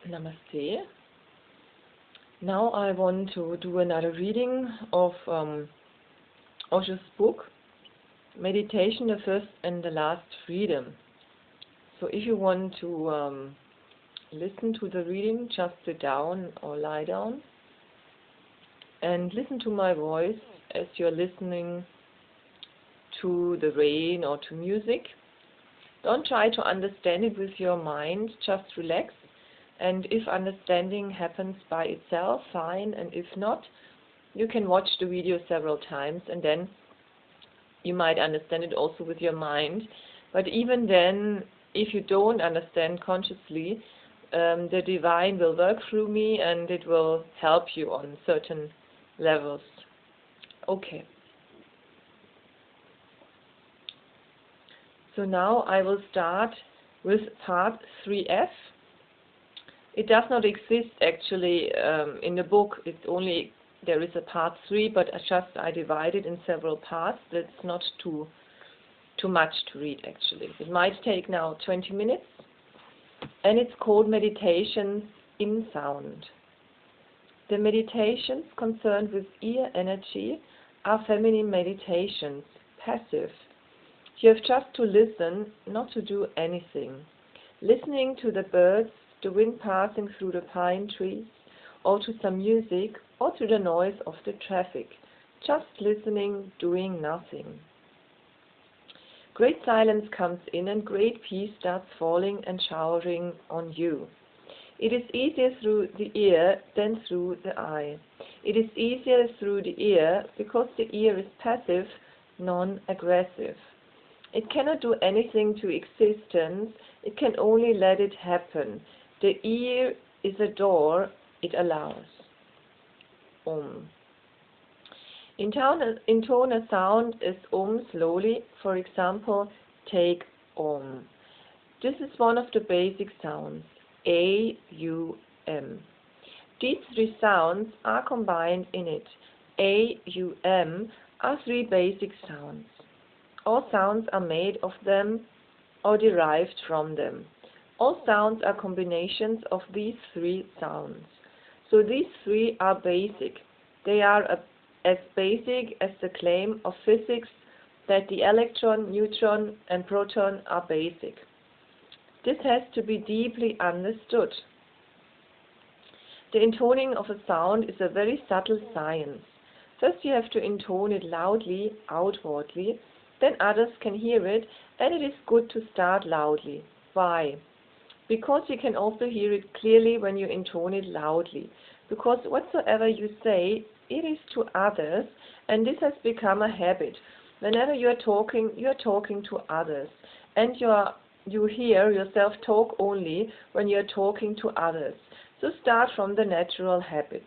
Namaste. Now I want to do another reading of Osho's book, Meditation, the First and the Last Freedom. So if you want to listen to the reading, just sit down or lie down and listen to my voice as you're listening to the rain or to music. Don't try to understand it with your mind, just relax. And if understanding happens by itself, fine, and if not, you can watch the video several times and then you might understand it also with your mind. But even then, if you don't understand consciously, the divine will work through me and it will help you on certain levels. Okay. So now I will start with part 3F. It does not exist actually in the book. It's only there is a part 3, but I divide it in several parts. That's not too much to read actually. It might take now 20 minutes, and it's called Meditations in Sound. The meditations concerned with ear energy are feminine meditations, passive. You have just to listen, not to do anything. Listening to the birds, the wind passing through the pine trees, or to some music, or to the noise of the traffic. Just listening, doing nothing. Great silence comes in and great peace starts falling and showering on you. It is easier through the ear than through the eye. It is easier through the ear because the ear is passive, non-aggressive. It cannot do anything to existence, it can only let it happen. The ear is a door, it allows. Om. Intone a sound as Om slowly, for example, take Om. This is one of the basic sounds, A-U-M. These three sounds are combined in it. A-U-M are three basic sounds. All sounds are made of them or derived from them. All sounds are combinations of these three sounds. So these three are basic. They are as basic as the claim of physics that the electron, neutron, and proton are basic. This has to be deeply understood. The intoning of a sound is a very subtle science. First you have to intone it loudly, outwardly, then others can hear it, and it is good to start loudly. Why? Because you can also hear it clearly when you intone it loudly. Because whatsoever you say, it is to others, and this has become a habit. Whenever you are talking to others, and you hear yourself talk only when you are talking to others. So start from the natural habit.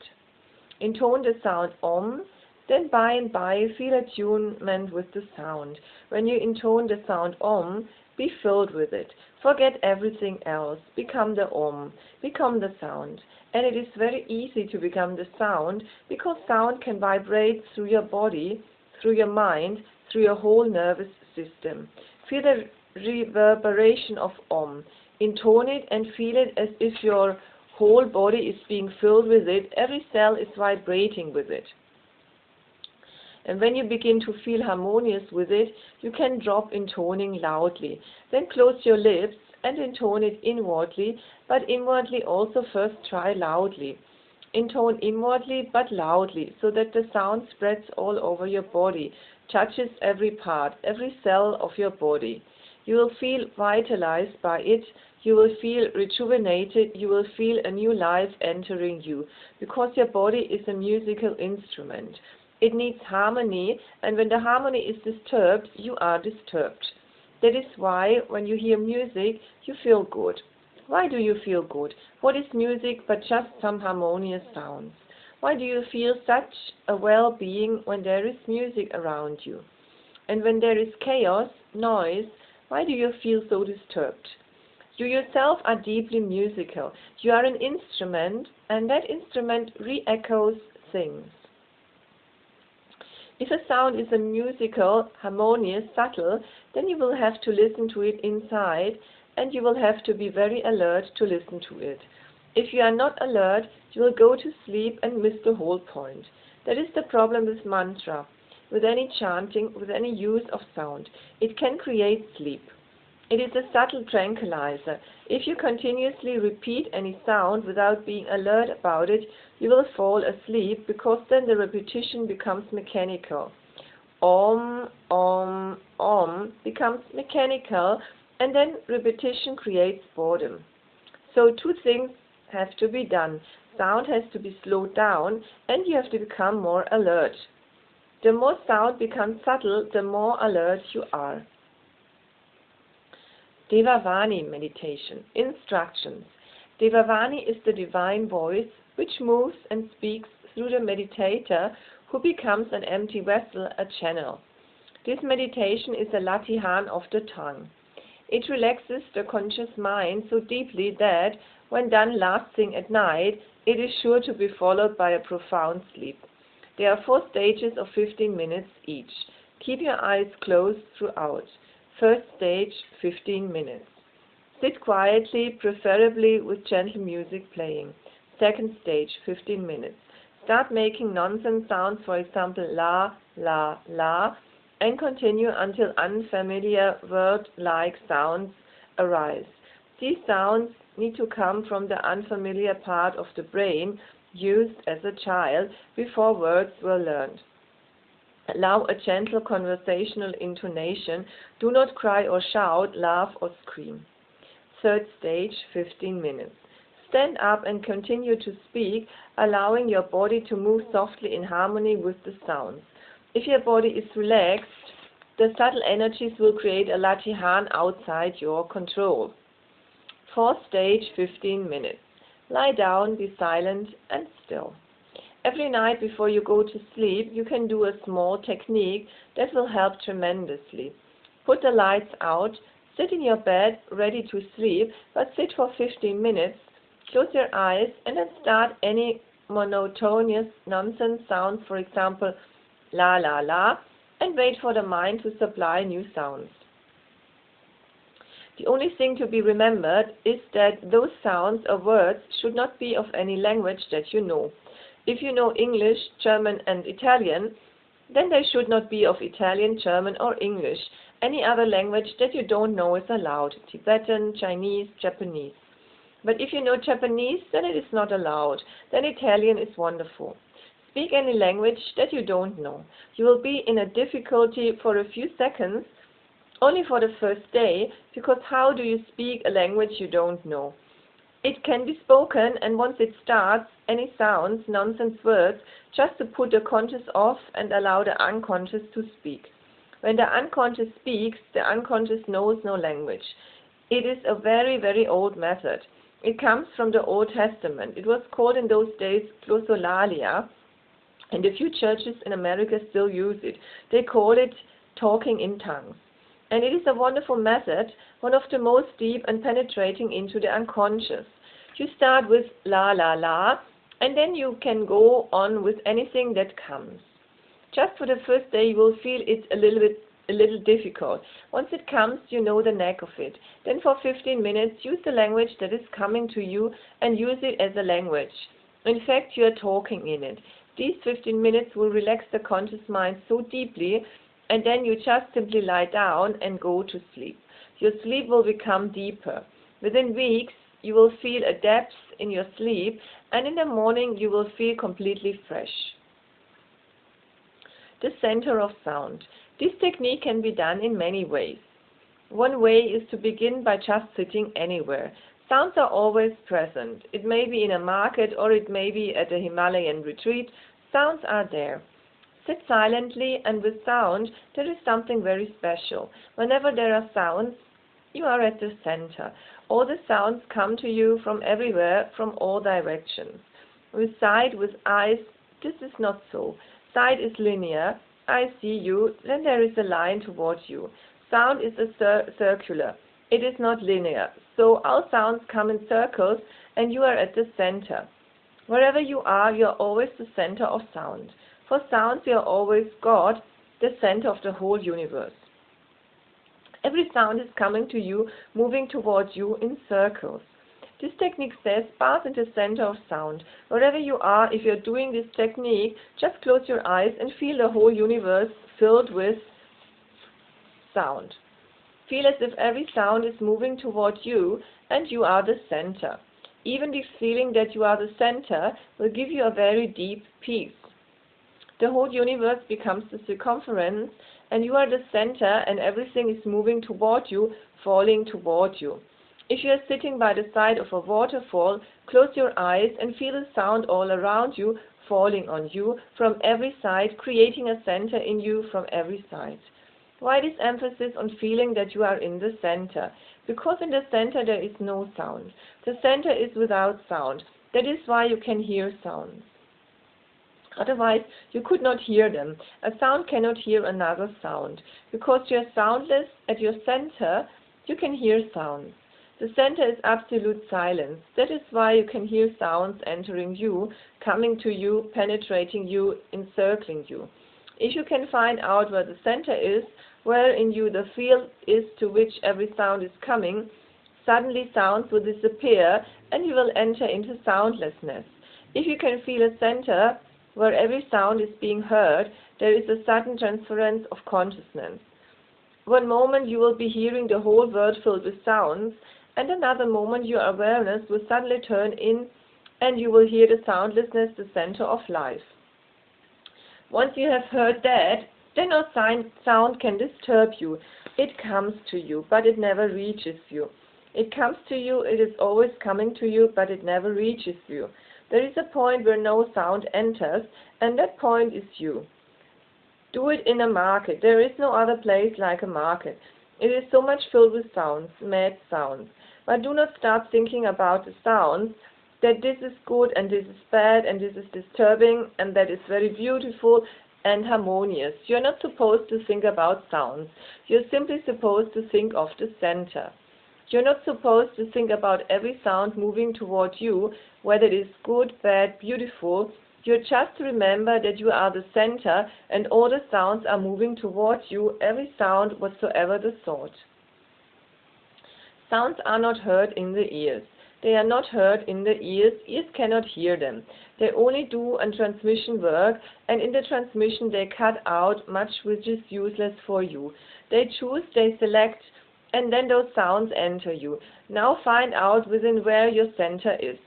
Intone the sound Om. Then by and by feel attunement with the sound. When you intone the sound Om, be filled with it. Forget everything else. Become the Om. Become the sound. And it is very easy to become the sound because sound can vibrate through your body, through your mind, through your whole nervous system. Feel the reverberation of Om. Intone it and feel it as if your whole body is being filled with it. Every cell is vibrating with it. And when you begin to feel harmonious with it, you can drop intoning loudly. Then close your lips and intone it inwardly, but inwardly also first try loudly. Intone inwardly but loudly, so that the sound spreads all over your body, touches every part, every cell of your body. You will feel vitalized by it, you will feel rejuvenated, you will feel a new life entering you, because your body is a musical instrument. It needs harmony, and when the harmony is disturbed, you are disturbed. That is why when you hear music, you feel good. Why do you feel good? What is music but just some harmonious sounds? Why do you feel such a well-being when there is music around you? And when there is chaos, noise, why do you feel so disturbed? You yourself are deeply musical. You are an instrument, and that instrument re-echoes things. If a sound is a musical, harmonious, subtle, then you will have to listen to it inside, and you will have to be very alert to listen to it. If you are not alert, you will go to sleep and miss the whole point. That is the problem with mantra, with any chanting, with any use of sound. It can create sleep. It is a subtle tranquilizer. If you continuously repeat any sound without being alert about it, you will fall asleep because then the repetition becomes mechanical. Om, om, om becomes mechanical, and then repetition creates boredom. So two things have to be done. Sound has to be slowed down, and you have to become more alert. The more sound becomes subtle, the more alert you are. Devavani meditation. Instructions. Devavani is the divine voice which moves and speaks through the meditator who becomes an empty vessel, a channel. This meditation is a latihan of the tongue. It relaxes the conscious mind so deeply that, when done last thing at night, it is sure to be followed by a profound sleep. There are 4 stages of 15 minutes each. Keep your eyes closed throughout. First stage, 15 minutes. Sit quietly, preferably with gentle music playing. Second stage, 15 minutes. Start making nonsense sounds, for example, la, la, la, and continue until unfamiliar word-like sounds arise. These sounds need to come from the unfamiliar part of the brain used as a child before words were learned. Allow a gentle conversational intonation. Do not cry or shout, laugh or scream. Third stage, 15 minutes. Stand up and continue to speak, allowing your body to move softly in harmony with the sounds. If your body is relaxed, the subtle energies will create a latihan outside your control. Fourth stage, 15 minutes. Lie down, be silent and still. Every night before you go to sleep, you can do a small technique that will help tremendously. Put the lights out, sit in your bed ready to sleep, but sit for 15 minutes, close your eyes and then start any monotonous nonsense sounds, for example, la la la, and wait for the mind to supply new sounds. The only thing to be remembered is that those sounds or words should not be of any language that you know. If you know English, German and Italian, then they should not be of Italian, German or English. Any other language that you don't know is allowed. Tibetan, Chinese, Japanese. But if you know Japanese, then it is not allowed. Then Italian is wonderful. Speak any language that you don't know. You will be in a difficulty for a few seconds, only for the first day, because how do you speak a language you don't know? It can be spoken, and once it starts, any sounds, nonsense words, just to put the conscious off and allow the unconscious to speak. When the unconscious speaks, the unconscious knows no language. It is a very, very old method. It comes from the Old Testament. It was called in those days glossolalia, and a few churches in America still use it. They call it talking in tongues. And it is a wonderful method, one of the most deep and penetrating into the unconscious. You start with la la la, and then you can go on with anything that comes. Just for the first day you will feel it a little difficult. Once it comes, you know the knack of it. Then for 15 minutes use the language that is coming to you and use it as a language. In fact, you are talking in it. These 15 minutes will relax the conscious mind so deeply, and then you just simply lie down and go to sleep. Your sleep will become deeper. Within weeks, you will feel a depth in your sleep, and in the morning you will feel completely fresh. The center of sound. This technique can be done in many ways. One way is to begin by just sitting anywhere. Sounds are always present. It may be in a market or it may be at a Himalayan retreat. Sounds are there. Sit silently, and with sound there is something very special. Whenever there are sounds, you are at the center. All the sounds come to you from everywhere, from all directions. With sight, with eyes, this is not so. Sight is linear. I see you, then there is a line towards you. Sound is circular. It is not linear. So all sounds come in circles, and you are at the center. Wherever you are always the center of sound. For sounds, you are always God, the center of the whole universe. Every sound is coming to you, moving towards you in circles. This technique says pass into the center of sound. Wherever you are, if you're doing this technique, just close your eyes and feel the whole universe filled with sound. Feel as if every sound is moving toward you and you are the center. Even this feeling that you are the center will give you a very deep peace. The whole universe becomes the circumference and you are the center and everything is moving toward you, falling toward you. If you are sitting by the side of a waterfall, close your eyes and feel the sound all around you, falling on you from every side, creating a center in you from every side. Why this emphasis on feeling that you are in the center? Because in the center there is no sound. The center is without sound. That is why you can hear sounds. Otherwise, you could not hear them. A sound cannot hear another sound. Because you are soundless at your center, you can hear sounds. The center is absolute silence. That is why you can hear sounds entering you, coming to you, penetrating you, encircling you. If you can find out where the center is, where in you the field is to which every sound is coming, suddenly sounds will disappear and you will enter into soundlessness. If you can feel a center where every sound is being heard, there is a sudden transference of consciousness. One moment you will be hearing the whole world filled with sounds, and another moment your awareness will suddenly turn in and you will hear the soundlessness, the center of life. Once you have heard that, then no sound can disturb you. It comes to you, but it never reaches you. It comes to you, it is always coming to you, but it never reaches you. There is a point where no sound enters, and that point is you. Do it in a market. There is no other place like a market. It is so much filled with sounds, mad sounds. But do not start thinking about the sounds, that this is good and this is bad and this is disturbing and that is very beautiful and harmonious. You're not supposed to think about sounds. You're simply supposed to think of the center. You're not supposed to think about every sound moving toward you, whether it is good, bad, beautiful. You're just to remember that you are the center and all the sounds are moving towards you, every sound whatsoever the thought. Sounds are not heard in the ears. They are not heard in the ears. Ears cannot hear them. They only do a transmission work, and in the transmission they cut out much which is useless for you. They choose, they select, and then those sounds enter you. Now find out within where your center is.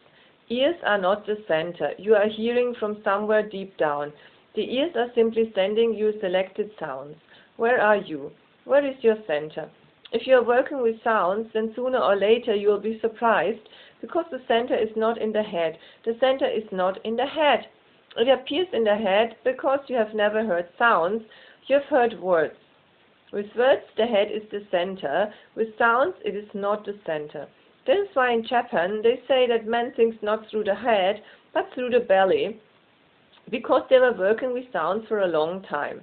Ears are not the center. You are hearing from somewhere deep down. The ears are simply sending you selected sounds. Where are you? Where is your center? If you are working with sounds, then sooner or later you will be surprised, because the center is not in the head. The center is not in the head. It appears in the head because you have never heard sounds. You have heard words. With words, the head is the center. With sounds, it is not the center. That is why in Japan they say that man thinks not through the head, but through the belly, because they were working with sounds for a long time.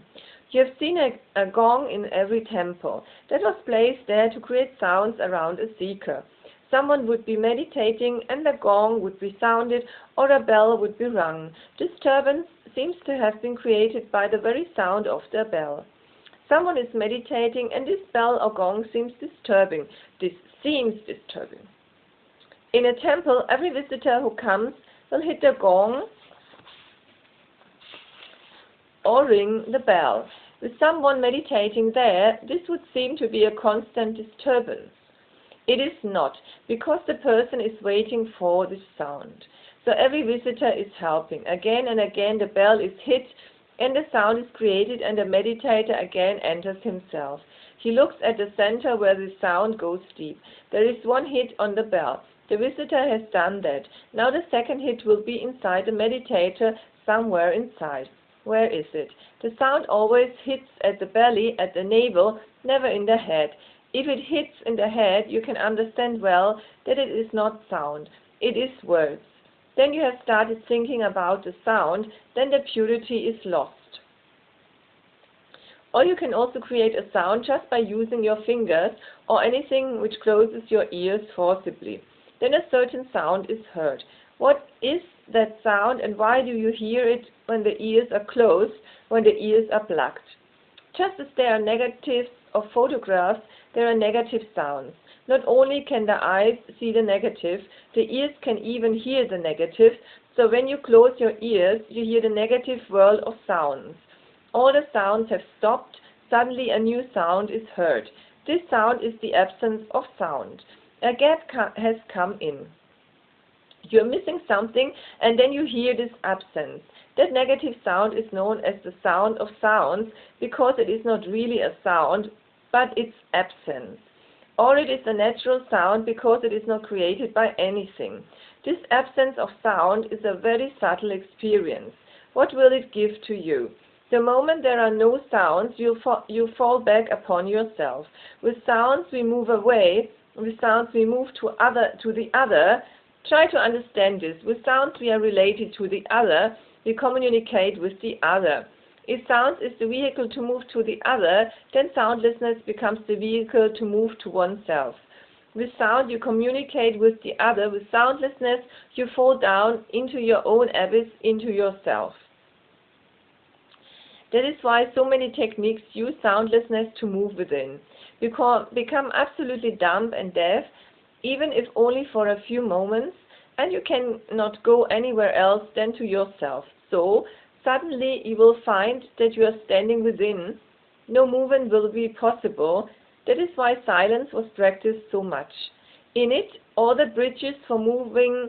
You have seen a gong in every temple. That was placed there to create sounds around a seeker. Someone would be meditating and the gong would be sounded or a bell would be rung. Disturbance seems to have been created by the very sound of the bell. Someone is meditating and this bell or gong seems disturbing. This seems disturbing. In a temple, every visitor who comes will hit the gong or ring the bell. With someone meditating there, this would seem to be a constant disturbance. It is not, because the person is waiting for this sound. So every visitor is helping. Again and again the bell is hit and the sound is created and the meditator again enters himself. He looks at the center where the sound goes deep. There is one hit on the bell. The visitor has done that. Now the second hit will be inside the meditator, somewhere inside. Where is it? The sound always hits at the belly, at the navel, never in the head. If it hits in the head, you can understand well that it is not sound. It is words. Then you have started thinking about the sound, then the purity is lost. Or you can also create a sound just by using your fingers or anything which closes your ears forcibly. Then a certain sound is heard. What is that sound and why do you hear it when the ears are closed, when the ears are plugged? Just as there are negatives of photographs, there are negative sounds. Not only can the eyes see the negative, the ears can even hear the negative. So when you close your ears, you hear the negative world of sounds. All the sounds have stopped. Suddenly a new sound is heard. This sound is the absence of sound. A gap has come in. You're missing something, and then you hear this absence. That negative sound is known as the sound of sounds because it is not really a sound, but its absence. Or it is a natural sound because it is not created by anything. This absence of sound is a very subtle experience. What will it give to you? The moment there are no sounds, you fall back upon yourself. With sounds we move away. With sounds we move to the other. Try to understand this. With sounds we are related to the other. We communicate with the other. If sounds is the vehicle to move to the other, then soundlessness becomes the vehicle to move to oneself. With sound you communicate with the other. With soundlessness you fall down into your own abyss, into yourself. That is why so many techniques use soundlessness to move within. Become absolutely dumb and deaf, even if only for a few moments, and you cannot go anywhere else than to yourself. So, suddenly you will find that you are standing within. No movement will be possible. That is why silence was practiced so much. In it, all the bridges for moving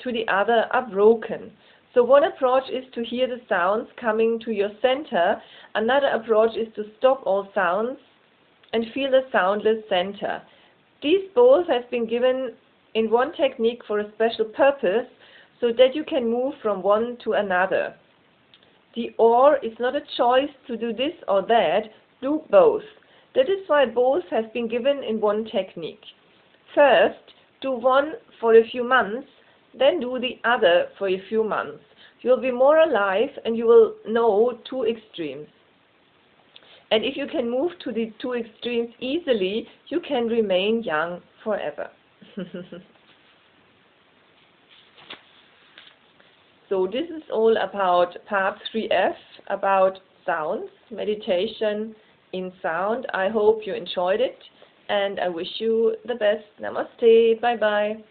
to the other are broken. So one approach is to hear the sounds coming to your center. Another approach is to stop all sounds and feel the soundless center. These both have been given in one technique for a special purpose, so that you can move from one to another. The or is not a choice to do this or that, do both. That is why both have been given in one technique. First, do one for a few months, then do the other for a few months. You will be more alive and you will know two extremes. And if you can move to the two extremes easily, you can remain young forever. So this is all about part 3F, about sounds, meditation in sound. I hope you enjoyed it, and I wish you the best. Namaste. Bye-bye.